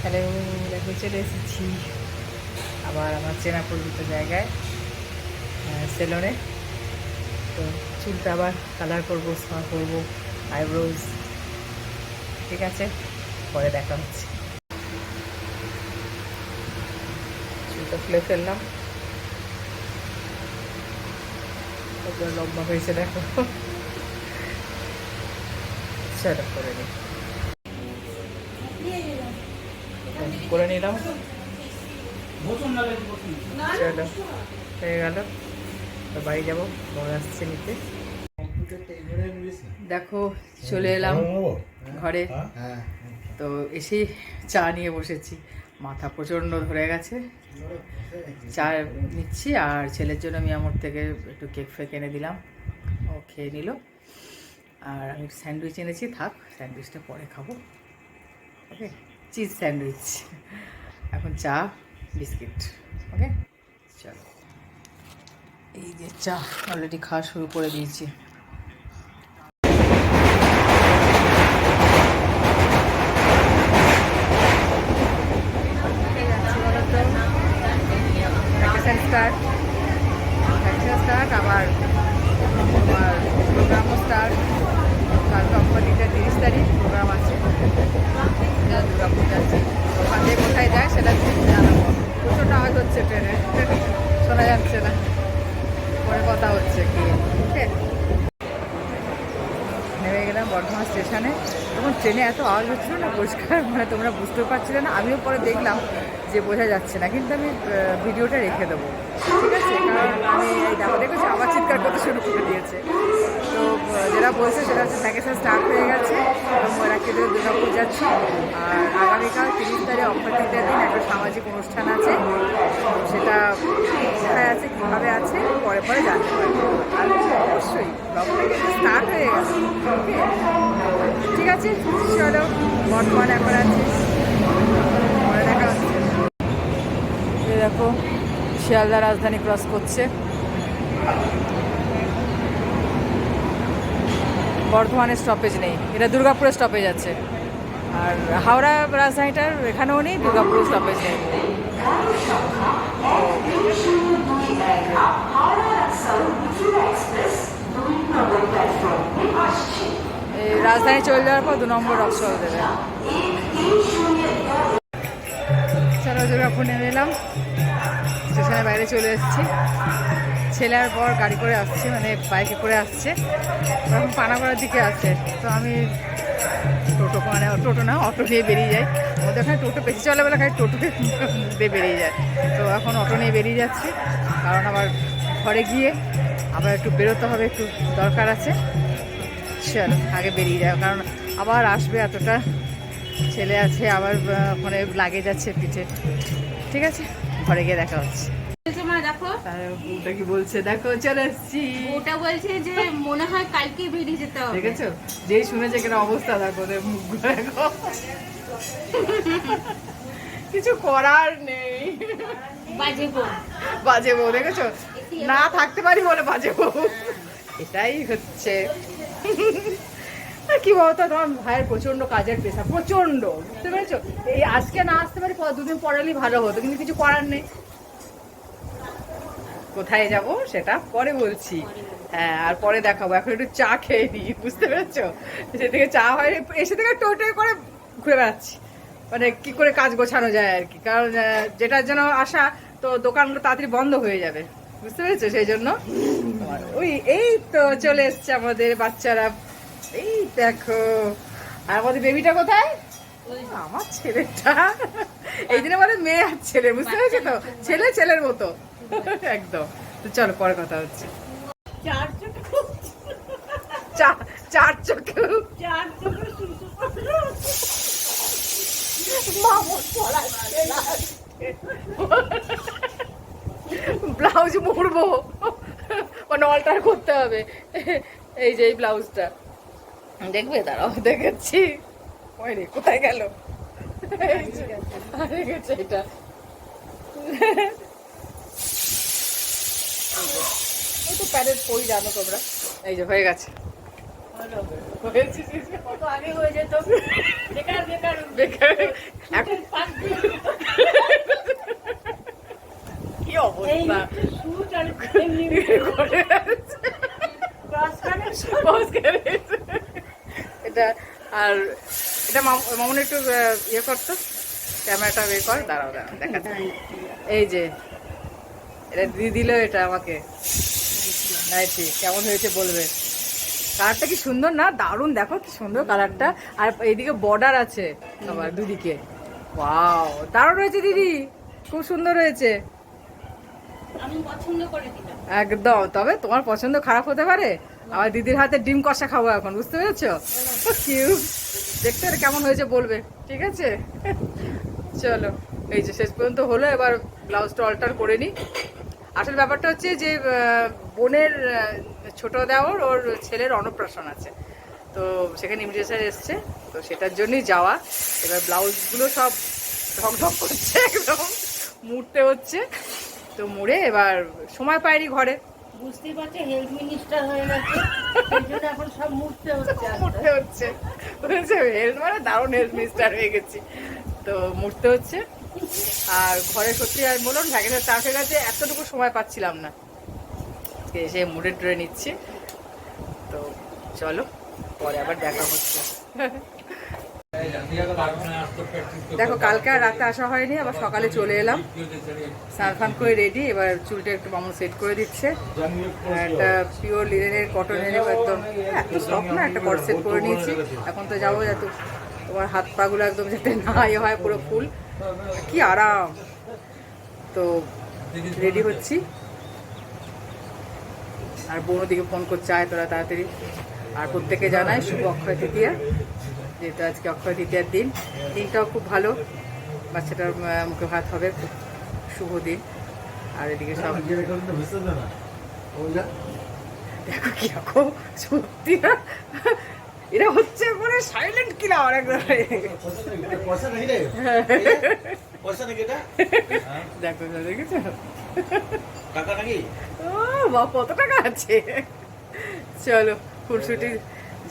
Hello, দেখো চলে এসেছি আবার আমার চেনা পরিচিত জায়গায়, সেলুনে। তো চুলটা আবার কালার করবো, স্পা করবো, আইব্রোজ। ঠিক আছে, পরে দেখা হচ্ছে। চুলটা খুলে ফেললাম, তারপর লম্বা হয়েছে দেখো। চলো করে নিই, করে নিলাম। চলো, হয়ে গেল। তো বাড়ি যাবো, বর আসছে নিতে। দেখো চলে এলাম ঘরে। তো এসে চা নিয়ে বসেছি, মাথা প্রচণ্ড ধরে গেছে। চা নিচ্ছি, আর ছেলের জন্য আমি আমার থেকে একটু কেক ফেক এনে দিলাম, ও খেয়ে নিল। আর আমি স্যান্ডউইচ এনেছি, থাক স্যান্ডউইচটা পরে খাবো। ওকে, চিজ স্যান্ডউইচ। এখন চা, বিস্কিট। ওকে চলো, এই যে চা অলরেডি খাওয়া শুরু করে দিয়েছি। স্টার্ট আবার আমার প্রোগ্রামও স্টার্ট। কাল কোম্পানিতে 30 তারিখ প্রোগ্রাম আছে, দুর্গাপুর যাচ্ছি। ওখান থেকে কোথায় যায় সেটা জানাবো। প্রচণ্ড আওয়াজ হচ্ছে ট্রেনে, শোনা যাচ্ছে না, পরে কথা হচ্ছে কি। ওকে, নেমে গেলাম বর্ধমান স্টেশনে। তখন ট্রেনে এত আওয়াজ হচ্ছিল না, পরিষ্কার মানে তোমরা বুঝতেও পারছিলে না। আমিও পরে দেখলাম যে বোঝা যাচ্ছে না, কিন্তু আমি ভিডিওটা রেখে দেবো, ঠিক আছে? কারণ আমি দেখেছি আবার চিৎকার করতে শুরু করে দিয়েছে। তো যেটা বলছে সেটা হচ্ছে ভ্যাকেশন স্টার্ট হয়ে গেছে এবং রাত্রিতে দুর্গাপুর যাচ্ছি। আর আগামীকাল 30 তারিখ অক্ষয়তৃতীয়ার দিন একটা সামাজিক অনুষ্ঠান আছে, সেটা কোথায় আছে কীভাবে আছে পরে পরে জানতে পারবো। আর অবশ্যই ব্লগটা কিন্তু স্টার্ট হয়ে গেছে। ওকে, ঠিক আছে, চলো বর্তমানে এখন আছি, পরে দেখা হচ্ছে। দেখো শিয়ালদা রাজধানী ক্রস করছে, বর্ধমানের স্টপেজ নেই, এটা দুর্গাপুরের স্টপেজ আছে। আর হাওড়া রাজধানীটার এখানেও নেই, দুর্গাপুরের স্টপেজ নেই। এই রাজধানী চলে যাওয়ার পর 2 নম্বর রক্সল দেবে। চলো দুর্গাপুর নেমে এলাম, স্টেশনের বাইরে চলে এসেছি। ছেলে আর বর গাড়ি করে আসছে, মানে বাইকে করে আসছে, এখন পানাগড়ার দিকে আছে। তো আমি টোটো, মানে টোটো না অটো নিয়ে বেরিয়ে যাই। আমাদের ওখানে টোটো বেশি চলে বলে খালি টোটো দিয়ে বেরিয়ে যায়। তো এখন অটো নিয়ে বেরিয়ে যাচ্ছি, কারণ আবার ঘরে গিয়ে আবার একটু বেরোতে হবে, একটু দরকার আছে। চলো আগে বেরিয়ে যাও, কারণ আবার আসবে এতটা, ছেলে আছে, আবার ওখানে লাগেজ আছে পিঠে। ঠিক আছে, ঘরে গিয়ে দেখা হচ্ছে। ওটা কি বলছে দেখো, চলে এসছি। ওটা বলছে যে মনে হয় কালকে বেরিয়ে যেতে হবে। দেখেছো, যেই শুনেছে কিনা অবস্থা দেখো, ওদের মুখগুলো দেখো। কিছু করার নেই, বাজে বউ দেখেছো, না থাকতে পারি বলে বাজে বউ। এটাই হচ্ছে। কি বলতো, তোমার ভাইয়ের প্রচন্ড কাজের পেশা, প্রচন্ড, বুঝতে পেরেছো? এই আজকে না আসতে পারি, 2 দিন পরে এলেই ভালো হতো, কিন্তু কিছু করার নেই। কোথায় যাব সেটা পরে বলছি, হ্যাঁ, আর পরে দেখাবো। এখন একটু চা খেয়ে নিই, বুঝতে পেরেছো? সে থেকে চা হয়, এসে থেকে টোটোয় করে ঘুরে বেড়াচ্ছি, মানে কি করে কাজ গোছানো যায় আর কি। কারণ যেটার জন্য আসা, তো দোকানগুলো তাড়াতাড়ি বন্ধ হয়ে যাবে, বুঝতে পেরেছো? সেই জন্য ওই এই তো চলে এসছে আমাদের বাচ্চারা, এই দেখো। আর আমাদের বেবিটা কোথায়? আমার ছেলেটা, এই দিনে বলে মেয়ে আর ছেলে, বুঝতে পেরেছো তো? ছেলে ছেলের মতো একদম। তো চলো পরে কথা হচ্ছে। চার চোখে ব্লাউজ মুড়বো, মানে অল্টার করতে হবে। এই যে এই ব্লাউজটা দেখবে, দাঁড়াও দেখেছি। ওই রে, কোথায় গেল? গেছে এটা। তো প্যারেড পরি, জানো তোমরা। এই যে হয়ে গেছে, বেকার বেকার এখন কি অবস্থা এটা আর এটা মামুন একটু ইয়ে করতো, ক্যামেরাটা বের কর, দাঁড়াও দাঁড়াও দেখাচ্ছি। এই যে এটা দিয়ে দিল, এটা আমাকে নাইটি কেমন হয়েছে বলবে। কালারটা কি সুন্দর না, দারুণ, দেখো কি সুন্দর কালারটা। আর এইদিকে বর্ডার আছে আবার দুদিকে, ওয়াও দারুণ হয়েছে দিদি, খুব সুন্দর হয়েছে আমি পছন্দ করে দিলাম একদম। তবে তোমার পছন্দ খারাপ হতে পারে, আমার দিদির হাতে ডিম কষা খাবো এখন, বুঝতে পেরেছো? কিউট দেখতে কেমন হয়েছে বলবে, ঠিক আছে? চলো, এই যে শেষ পর্যন্ত হলো, এবার ব্লাউজটা অল্টার করে নিই। আসল ব্যাপারটা হচ্ছে যে বোনের ছোট দেওর ওর ছেলের অন্নপ্রাশন আছে, তো সেখানে ইনভিটেশন এসছে, তো সেটার জন্যই যাওয়া। এবার ব্লাউজগুলো সব ঢকঢক করছে, একদম মুড়তে হচ্ছে, তো মুড়ে এবার সময় পাইনি ঘরে, বুঝতেই পারছে হেলথ মিনিস্টার হয়ে গেছে, এই জন্য এখন সব মুড়তে হচ্ছে। হেলথ মানে দারুণ হেলথ মিনিস্টার হয়ে গেছি, তো মুড়তে হচ্ছে। আর ঘরে সত্যি আর বলুন ভ্যাকেশন চাপ হয়ে গেছে, এতটুকু সময় পাচ্ছিলাম না, এসে মুড়ে টুড়ে নিচ্ছি। তো চলো, পরে আবার দেখা হচ্ছে। দেখো কালকে আর রাতে আসা হয়নি, আবার সকালে চলে এলাম, স্নান করে রেডি। এবার চুলটা একটু মামুন সেট করে দিচ্ছে, একটা পিওর লিনেনের কটনের একদম এত সফট না, একটা কট সেট করে নিয়েছি। এখন তো যাবো, যাতে তোমার হাত পাগুলো একদম যাতে না ইয়ে হয়, পুরো ফুল, কি আরাম। তো রেডি হচ্ছি, আর বোন দিকে ফোন করছে আয় তোরা তাড়াতাড়ি। আর প্রত্যেকে জানায় শুভ অক্ষয় তৃতীয়া, যেহেতু আজকে অক্ষয় তৃতীয়ার দিন, দিনটাও খুব ভালো, বাচ্চাটার মুখে ভাত হবে, খুব শুভ দিন। আর এদিকে সব দেখো কিরকম সত্যি না, এরা হচ্ছে মানে সাইলেন্ট কিলার একদম। দেখো দেখেছো কত টাকা আছে। চলো, ফুলশুটি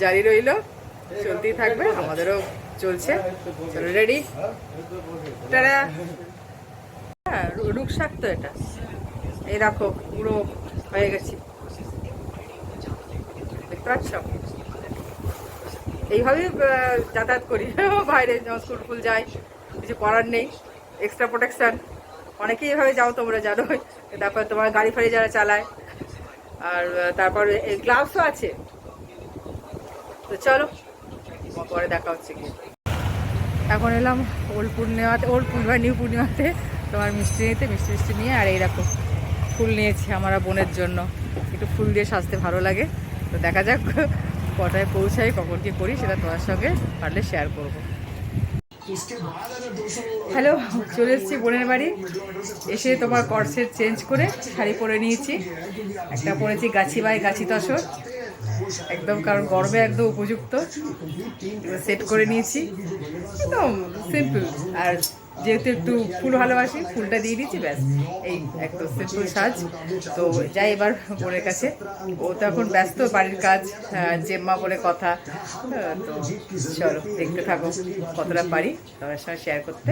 জারি রইল, চলতেই থাকবে, আমাদেরও চলছে। চলো রেডি, টাটা। হ্যাঁ রুকসাক তো এটা, এই দেখো পুরো হয়ে গেছি, দেখতে পাচ্ছ? এইভাবেই যাতায়াত করি বাইরে, যখন স্কুল ফুল যাই, কিছু করার নেই, এক্সট্রা প্রোটেকশান। অনেকেই এভাবে যাও, তোমরা জানো। তারপর তোমার গাড়ি ফাড়ি যারা চালায়, আর তারপর গ্লাভসও আছে। তো চলো, পরে দেখা হচ্ছে কি। এখন এলাম ওল্ড পূর্ণিমাতে, ওল্ড পূর্ণিমা নিউ পূর্ণিমাতে তোমার মিষ্টি নিতে, মিষ্টি নিয়ে। আর এইরকম ফুল নিয়েছি আমার বোনের জন্য, একটু ফুল দিয়ে সাজতে ভালো লাগে। তো দেখা যাক কটায় পৌঁছাই, কখন কি করি, সেটা তোমার সঙ্গে পারলে শেয়ার করবো। হ্যালো, চলে এসেছি বোনের বাড়ি, এসে তোমার কর্সেট চেঞ্জ করে শাড়ি পরে নিয়েছি, একটা পরেছি গাছি বাই গাছি তসর, একদম কারণ গরমে একদম উপযুক্ত, সেট করে নিয়েছি, একদম সিম্পল। আর যেহেতু একটু ফুল ভালোবাসি, ফুলটা দিয়ে দিচ্ছি, ব্যাস, এই একদম সিম্পল সাজ। তো যাই এবার বোনের কাছে, ও তো এখন ব্যস্ত বাড়ির কাজ, জেম্মা বলে কথা। তো চলো দেখতে থাকো, কতটা পারি তোমার সঙ্গে শেয়ার করতে,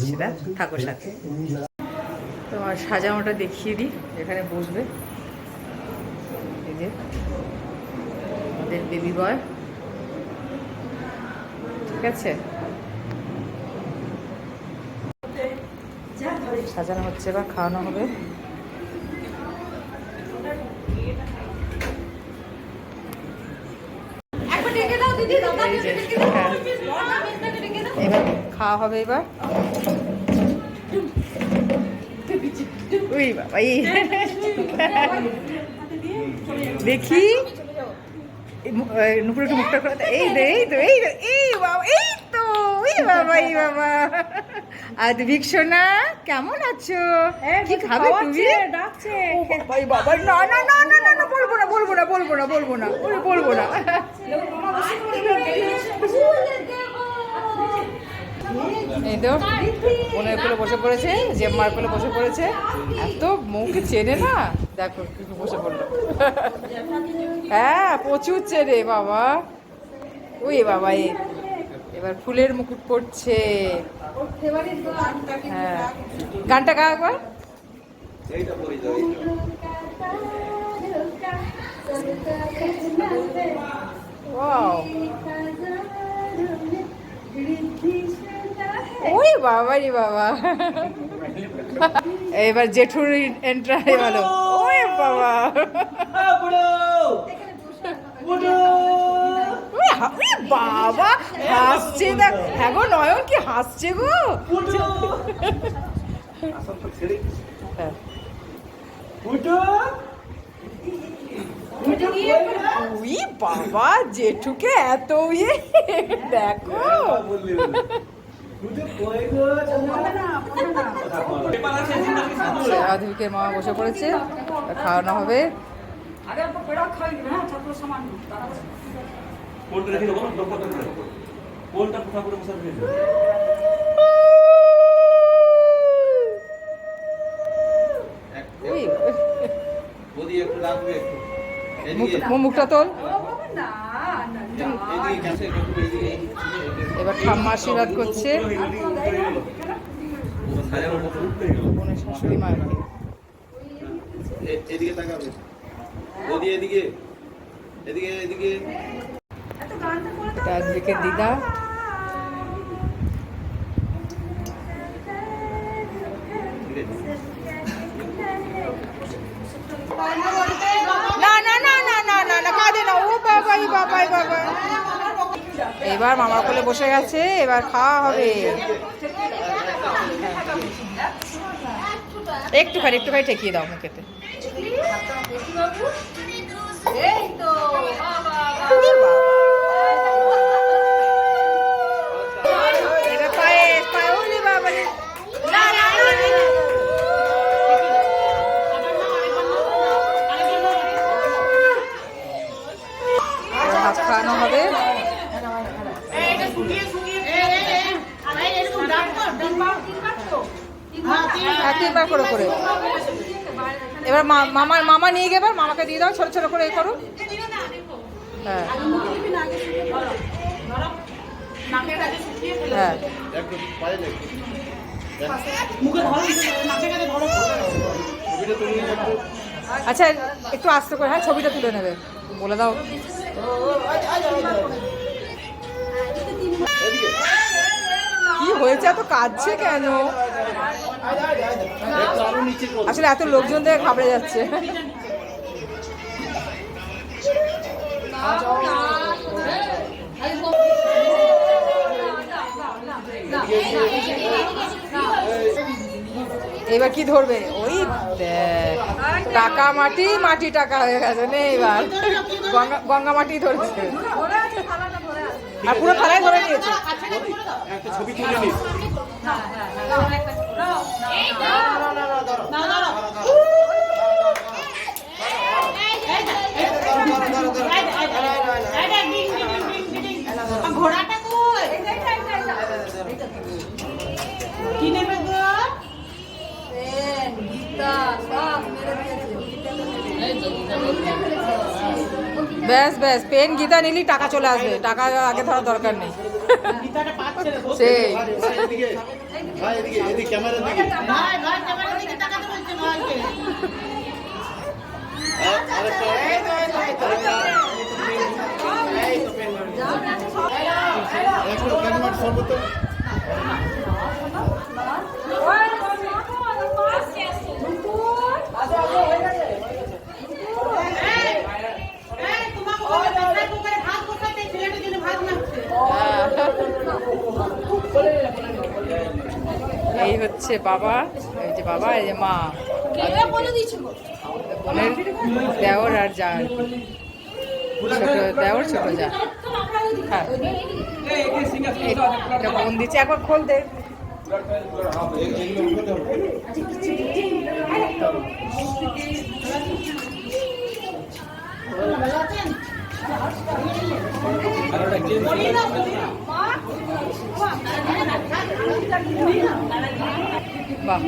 সেটা থাকো সাথে। তোমার সাজানোটা দেখিয়ে দিই, এখানে বসবে এই যে আমাদের বেবি বয়, ঠিক আছে? সাজানো হচ্ছে বা খাওয়ানো হবে। এবার খাওয়া হবে, এবার দেখি নুপুর একটু মুখটা খোলা, এই তো এই তো এই তো এই বাবা, এই তো এই বাবা, এই বাবা। আর ভিক্ষনা কেমন আছো, কি খাবে তুমি? বাবা না না না না না না, বলবো না বলবো না বলবো না বলবো না বলবো না। এই তো বোনের কোলে বসে পড়েছে, জেম্মার কোলে বসে পড়েছে, এত মুখে চেনে না, দেখো কিছু বসে পড়লো। হ্যাঁ প্রচুর চেনে বাবা, ওই বাবা, এ এবার ফুলের মুকুট পড়ছে। হ্যাঁ, গানটা গা একবার। Wow. ওই বাবা রে বাবা, এবার জেঠুর এন্ট্রি হলো। ওই বাবা, ওই বাবা হাসছে, দেখ। হ্যাঁ গো নয়ন কি হাসছে গো। হ্যাঁ। ওই বাবা জেঠুকে এত ইয়ে, দেখো। আধুনিকের মা বসে পড়েছে, খাওয়ানো হবে। মুখটা তোল। এবার ঠাম্মা আশীর্বাদ করছে বোনের শাশুড়ি মাকে। এটা আজকের দিদা। না না না না না না না, কাঁদে না। ও বাবাই বাবাই বাবা। এবার মামার কোলে বসে গেছে, এবার খাওয়া হবে। একটুখানি একটুখানি ঠেকিয়ে দাও মুখেতে। খাওয়ানো হবে। তিনবার করে করে। এবার মামা নিয়ে গেবে, মামাকে দিয়ে দাও, ছোট ছোট করে এ করো। হ্যাঁ হ্যাঁ। আচ্ছা একটু আস্তে করে, হ্যাঁ ছবিটা তুলে নেবে, বলে দাও। কি হয়েছে, এত কাঁদছে কেন? আসলে এত লোকজন দেখে ঘাবড়ে যাচ্ছে। এবার কি ধরবে? ওই টাকা মাটি, মাটি টাকা হয়ে গেছে। নে এবার গঙ্গা মাটি ধরছে, আর পুরো থালায় ধরে নিয়েছে। ছবি তুলে নিস। ঘোড়াটা কই? কি নেবে গো? ব্যাস ব্যাস, পেন গীতা নিলি টাকা চলে আসবে, টাকা আগে ধরার দরকার নেই। সেই এই হচ্ছে বাবা, এই যে বাবা, এই যে মা, বোনের দেওর আর যা, ছোট দেওর ছোট যা। হ্যাঁ এটা বোন দিচ্ছে, একবার খোল দে। বাহ,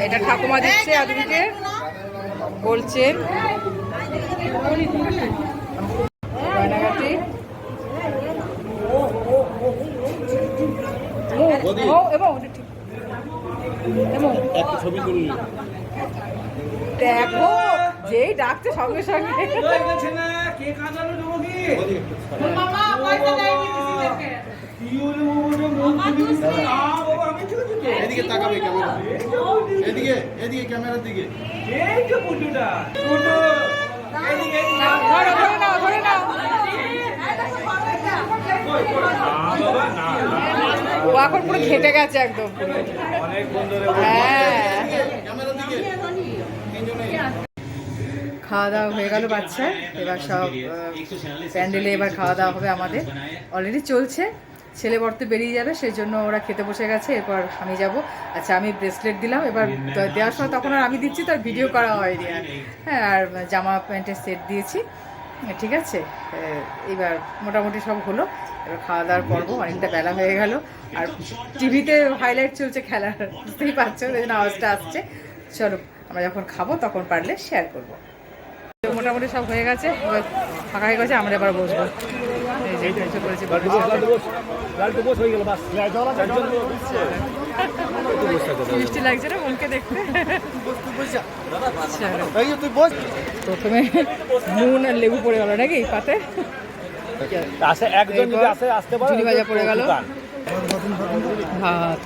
এটা ঠাকুমা দিচ্ছে আদুরিকে, বলছেন গয়নাগাটি। বৌদি এবং ওটা ঠিক এবং একটা ছবি তুলে নিন। দেখো যেই ডাকছে সঙ্গে সঙ্গে বৌদি, এদিকে তাকাবে ক্যামেরা, এদিকে এদিকে ক্যামেরার দিকে। ধরে নাও ধরে নাও ও এখন পুরো খেটে গেছে একদম হ্যাঁ ক্যামেরার দিকে তিনজনে। খাওয়া দাওয়া হয়ে গেল বাচ্চার এবার সব প্যান্ডেলে এবার খাওয়া দাওয়া হবে আমাদের অলরেডি চলছে ছেলে বর্তে বেরিয়ে যাবে সেই জন্য ওরা খেতে বসে গেছে এরপর আমি যাব আচ্ছা আমি ব্রেসলেট দিলাম এবার দেওয়ার সময় তখন আর আমি দিচ্ছি তার ভিডিও করা হয়নি আর হ্যাঁ আর জামা প্যান্টের সেট দিয়েছি ঠিক আছে এবার মোটামুটি সব হলো এবার খাওয়া দাওয়ার পর্ব অনেকটা বেলা হয়ে গেল আর টিভিতে হাইলাইট চলছে খেলার বুঝতেই পারছো ওই জন্য আওয়াজটা আসছে চলো আমরা যখন খাবো তখন পারলে শেয়ার করবো মোটামুটি সব হয়ে গেছে এবার ফাঁকা হয়ে গেছে আমরা এবার বসবো এই যে এসে পড়েছি মিষ্টি লাগছে না মনকে দেখতে প্রথমে নুন আর লেবু পড়ে গেল নাকি পাতে ঝুড়ি ভাজা পড়ে গেল ভাত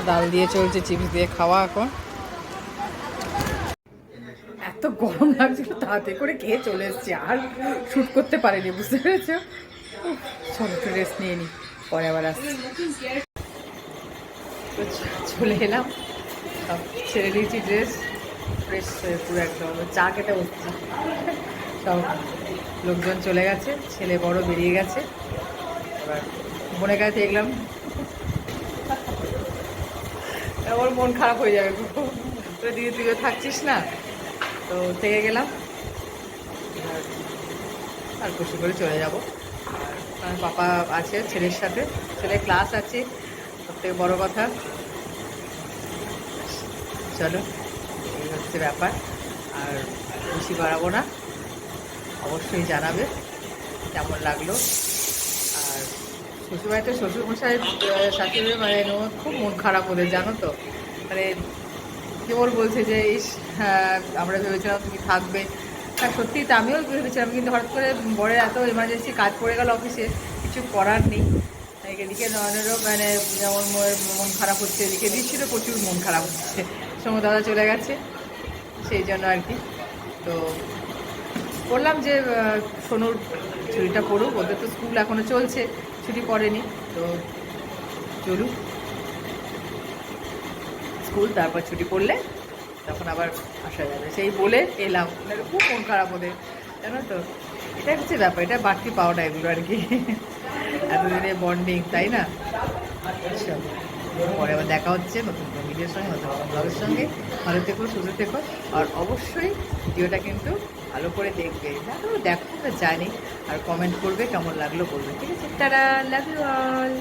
ডাল দিয়ে চলছে চিপস দিয়ে খাওয়া এখন এত গরম লাগছিল তাতে করে খেয়ে চলে এসছি আর শ্যুট করতে পারিনি বুঝতে পেরেছো চলো একটু রেস্ট নিয়ে নিই পরে আবার আসছি চলে এলাম সব ছেড়ে দিয়েছি ড্রেস ফ্রেশ পুরো একদম চা খেতে বসছি সব লোকজন চলে গেছে ছেলে বড় বেরিয়ে গেছে এবার বোনের কাছে দেখলাম আমার মন খারাপ হয়ে যাবে তো দিদি তুইও থাকছিস না তো থেকে গেলাম আর খুশি করে চলে যাব আর পাপা আছে ছেলের সাথে ছেলের ক্লাস আছে সবথেকে বড় কথা চলো এই হচ্ছে ব্যাপার আর বেশি বাড়াবো না অবশ্যই জানাবে কেমন লাগলো আর শ্বশুরবাড়িতে শ্বশুরমশাই শাশুড়ি মানে খুব মন খারাপ ওদের জানো তো মানে কেবল বলছে যে ইস হ্যাঁ আমরা ভেবেছিলাম তুমি থাকবে হ্যাঁ সত্যিই তো আমিও ভেবেছিলাম কিন্তু হঠাৎ করে বড়ের এত এমার্জেন্সি কাজ পড়ে গেল অফিসে কিছু করার নেই এদিকে নয়নেরও মানে যেমন মন খারাপ হচ্ছে এদিকে দিচ্ছিল প্রচুর মন খারাপ হচ্ছে সময় দাদা চলে গেছে সেই জন্য আর কি তো বললাম যে সোনুর ছুটিটা পড়ুক ওদের তো স্কুল এখনও চলছে ছুটি পড়েনি তো চলুক স্কুল তারপর ছুটি পড়লে তখন আবার আসা যাবে সেই বলে এলাম খুব মন খারাপ ওদের জানো তো এটা হচ্ছে ব্যাপার এটা বাড়তি পাওয়াটা এগুলো আর কি এতদিনের বন্ডিং তাই না পরে আবার দেখা হচ্ছে নতুন ভিডিওর সঙ্গে নতুন ব্লগের সঙ্গে ভালো থেকো সুস্থ থেকো আর অবশ্যই ভিডিওটা কিন্তু ভালো করে দেখবে দেখো জানি আর কমেন্ট করবে কেমন লাগলো বলবে ঠিক আছে টাটা লাভ ইউ অল